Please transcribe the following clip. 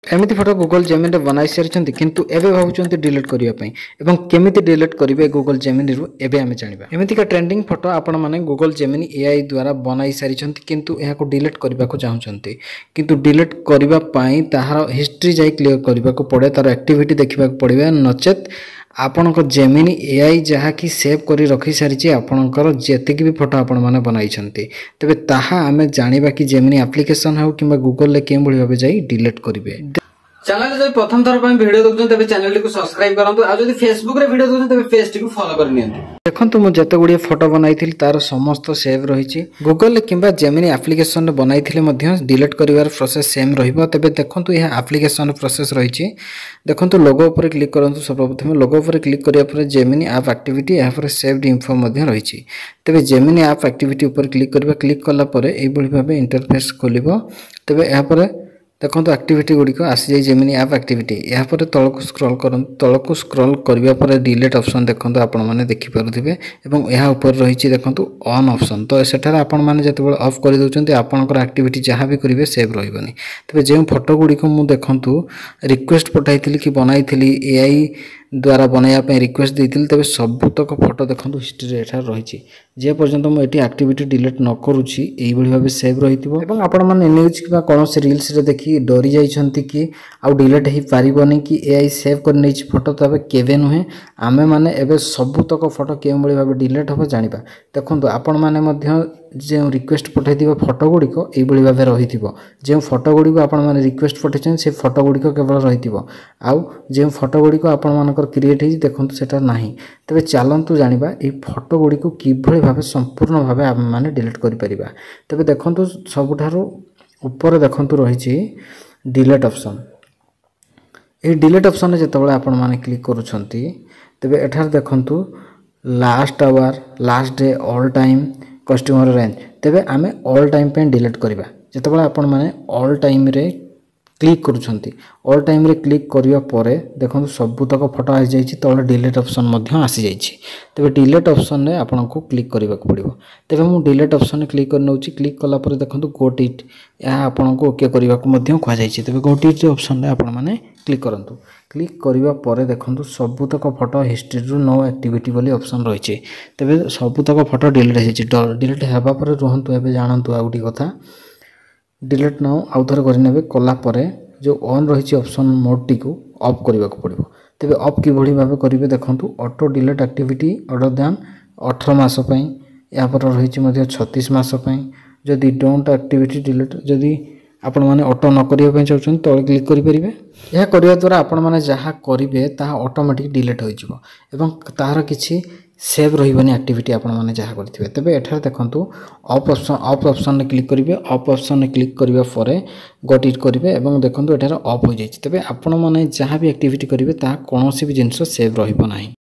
एमती photo Google Gemini बनाई सारी किंतु एबे भावुंट डिलीट करने एवं केमिति डिलीट करेंगे गूगल जेमिनी रु एबे आमे जानिबा। एमती का ट्रेंडिंग फोटो आपण माने गूगल जेमिनी एआई द्वारा बनाई सारी किंतु यहाँ को डिलीट करने को चाहते किंतु डिलीट करबा पई ताहार हिस्ट्री जाई क्लियर करने को पड़े तार एक्टिविटी देखा पड़े नचेत आपणकर जेमिनी एआई जहाँ कि सेव करी रखी सारी आपणकर जेतिक भी फोटो आपण माने बनाई तेबे ताहा आमे जानिबा कि जेमिनी एप्लिकेशन हो कि गूगल के भाव जाई डिलीट करेंगे। चैनल जब प्रथम थर वीडियो देखुं तेज चैनल को सब्सक्राइब करूँ आज फेसबुक रे वीडियो देखुं तेज पेज टी फॉलो कर देखो मुझे जिते गुड़िए फोटो बनाई तार समस्त सेव रही गूगल किंबा जेमिनी एप्लिकेशन बनाई डिलीट कर प्रोसेस सेम तेबे देखो यह एप्लिकेशन प्रोसेस रही देखो लोगो पर क्लिक करूँ सर्वप्रथम लोगो पर क्लिक कराया जेमिनी ऐप एक्टिविटी यहाँ सेव्ड इन्फो रही तेबे जेमिनी ऐप एक्टिविटी ऊपर क्लिक कलापर यही भाव इंटरफेस खोल तेबे यहाँ देखो एक्टिविटी गुड़िक आसी जाए जेमिनी ऐप एक्टिविटी यहाँ पर तलक स्क्रॉल कर तलक स्क्रॉल करने डिलीट ऑप्शन देखो आपण मैंने देखिपे यहाँ ऊपर रही देखो ऑन ऑप्शन तो सेठार आपण मैंने जो ऑफ कर दौरान आपंकर एक्टिविटी जहाँ भी करेंगे सेव रही तेज जो फोटो गुड़िक मुझे देखूँ रिक्वेस्ट पठाई कि बनाई एआई द्वारा बनाया रिक्वेस्ट देती तेज सबुतक फोटो देखो हिस्ट्री एठार रही जे पर्यंत मुझे एक्टिविटी डिलीट न करुँची यही भाव सेव रही आपण मैंने न्यूज कि कौन से रिल्स देखी डरी जाइछंती कि आउ डिलीट हो पारिबनी कि एआई सेव कर नहीं फोटो तबे केवे नुहे आमे माने एबे सबुतक फोटो के भाव डिलीट हम जानिबा। देखो आपण मैंने जो रिक्वेस्ट पठाई फोटो गुड़िक यही भाव रही जो फोटो गुड़िक आपण मैंने रिक्वेस्ट पठाई से फोटो गुड़िक केवल रही आउ जो फोटो गुड़िक आपण क्रिएट हो देखो सेटा नहीं तेज चलतु जाना ये फोटो गुड़िक किभली भाव संपूर्ण भाव आम मैंने डिलीट कर तेज देखो सबुठारु ऊपर देखो रही डिलीट ऑप्शन ये डिलीट ऑप्शन जिते आपण मैंने क्लिक करुँच तेबे एठार देखो last hour last day all time customer range तेबे आमे ऑल टाइम पे डिलीट करबा जिते आपण मैंने ऑल टाइम रे क्लिक करुँच ऑल टाइम रे क्लिक करने पर देखो सबुतक फोटो आ जाइए तले डिलीट ऑप्शन आसी जाइए तेबे डिलीट ऑप्शन रे आपन को क्लिक करने को पड़ो तेबे मु डिलीट ऑप्शन क्लिक कर नउची क्लिक कला पर देखो गोट इट या आपन को ओके करने को कह जाइए तेबे गोट इट ऑप्शन रे आपण माने क्लिक करंतु क्लिक करबा पर देखो सबुतक फोटो हिस्ट्री रु नो एक्टिविटी बोली ऑप्शन रही तेबे सबुतक फोटो डिलीट हो डिलीट होगा पर रुहतु एबे जानतु आ गुटी कथा डिलीट नाउ आउ थरे करने कलापर जो ऑन रही ऑप्शन मोड टी को ऑफ करने को पड़ो तेबे ऑफ किभली भाव करेंगे देखो auto delete activity older than 18 months यहाँ पर रही 36 मास जदि डोंट एक्टिविटी डिलीट जदि आपण मैंने ऑटो न करने चाहते तले क्लिक करेंगे यह करने द्वारा आपण मैंने जहाँ करेंगे ताहा ऑटोमेटिक डिलीट हो तार किसी सेव रही एक्टिविटी आपण मैंने जहाँ करेंगे तेज एठार देखो ऑफ ऑप्शन क्लिक करेंगे ऑफ ऑप्शन क्लिक करने पर गोट इट करेंगे देखो एठार ऑफ हो जाए तेज आपण मैंने जहाँ भी एक्टिविटी करेंगे कौन भी जिनस सेव रही।